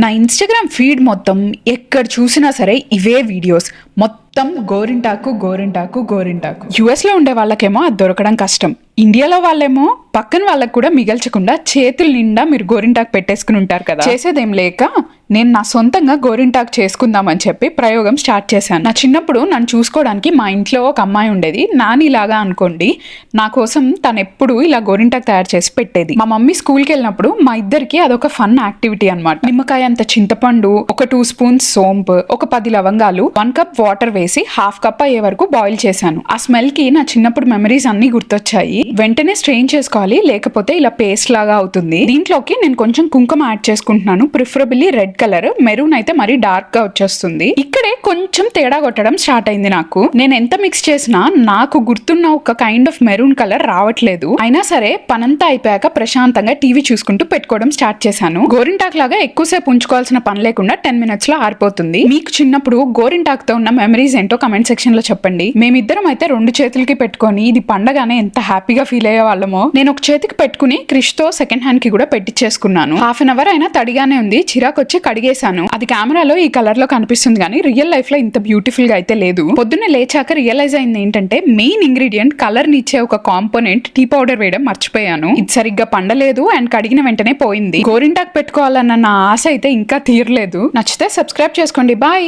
నా Instagram feed మొత్తం ఎక్కడ చూసినా సరే ఇవే వీడియోస్. మొత్తం గోరింటాకు గోరింటాకు గోరింటాకు. యుఎస్లో ఉండే వాళ్ళకేమో అది దొరకడం కష్టం. ఇండియాలో వాళ్ళేమో పక్కన వాళ్ళకు కూడా మిగల్చకుండా చేతుల నిండా మీరు గోరింటాకు పెట్టేసుకుని ఉంటారు కదా. చేసేదేం లేక నేను నా సొంతంగా గోరింటాకు చేసుకుందామని చెప్పి ప్రయోగం స్టార్ట్ చేశాను. నా చిన్నప్పుడు నన్ను చూసుకోవడానికి మా ఇంట్లో ఒక అమ్మాయి ఉండేది, నానిలాగా అనుకోండి. నా కోసం తను ఎప్పుడు ఇలా గోరింటాకు తయారు చేసి పెట్టేది. మా మమ్మీ స్కూల్కి వెళ్ళినప్పుడు మా ఇద్దరికి అదొక ఫన్ యాక్టివిటీ అనమాట. నిమ్మకాయ అంత చింతపండు, ఒక 2 స్పూన్స్ సోంపు, ఒక 10 లవంగాలు, 1 కప్ వాటర్ వేసి 1/2 కప్ అయ్యే వరకు బాయిల్ చేశాను. ఆ స్మెల్ కి నా చిన్నప్పుడు మెమరీస్ అన్ని గుర్తొచ్చాయి. వెంటనే స్ట్రెయిన్ చేసుకోవాలి, లేకపోతే ఇలా పేస్ట్ లాగా అవుతుంది. దీంట్లోకి నేను కొంచెం కుంకుమ యాడ్ చేసుకుంటున్నాను. ప్రిఫరబిల్లీ రెడ్ కలర్, మెరూన్ అయితే మరీ డార్క్ గా వచ్చేస్తుంది. ఇక్కడే కొంచెం తేడా కొట్టడం స్టార్ట్ అయింది నాకు. నేను ఎంత మిక్స్ చేసినా నాకు గుర్తున్న ఒక కైండ్ ఆఫ్ మెరూన్ కలర్ రావట్లేదు. అయినా సరే పనంతా అయిపోయాక ప్రశాంతంగా టీవీ చూసుకుంటూ పెట్టుకోవడం స్టార్ట్ చేశాను. గోరింటాక్ లాగా ఎక్కువసేపు ఉంచుకోవాల్సిన పని లేకుండా 10 మినిట్స్ లో ఆరిపోతుంది. మీకు చిన్నప్పుడు గోరింటాక్ తో ఉన్న మెమరీస్ ఏంటో కమెంట్ సెక్షన్ లో చెప్పండి. మేమిద్దరం అయితే 2 చేతులకి పెట్టుకొని ఇది పండగానే ఎంత హ్యాపీగా ఫీల్ అయ్యే వాళ్ళమో. నేను ఒక చేతికి పెట్టుకుని క్రిష్ తో సెకండ్ హ్యాండ్ కి కూడా పెట్టించేసుకున్నాను. హాఫ్ అన్ అవర్ అయినా తడిగానే ఉంది. చిరాకొచ్చి కడిగేశాను. అది కెమెరాలో ఈ కలర్ లో కనిపిస్తుంది కానీ రియల్ లైఫ్ లో ఇంత బ్యూటిఫుల్ గా అయితే లేదు. పొద్దున్నే లేచాక రియలైజ్ అయింది ఏంటంటే మెయిన్ ఇంగ్రీడియంట్ కలర్ నిచ్చే ఒక కాంపోనెంట్ టీ పౌడర్ వేయడం మర్చిపోయాను. ఇది సరిగ్గా పండలేదు అండ్ కడిగిన వెంటనే పోయింది. గోరింటాకు పెట్టుకోవాలన్న నా ఆశ అయితే ఇంకా తీరలేదు. నచ్చితే సబ్స్క్రైబ్ చేసుకోండి. బాయ్.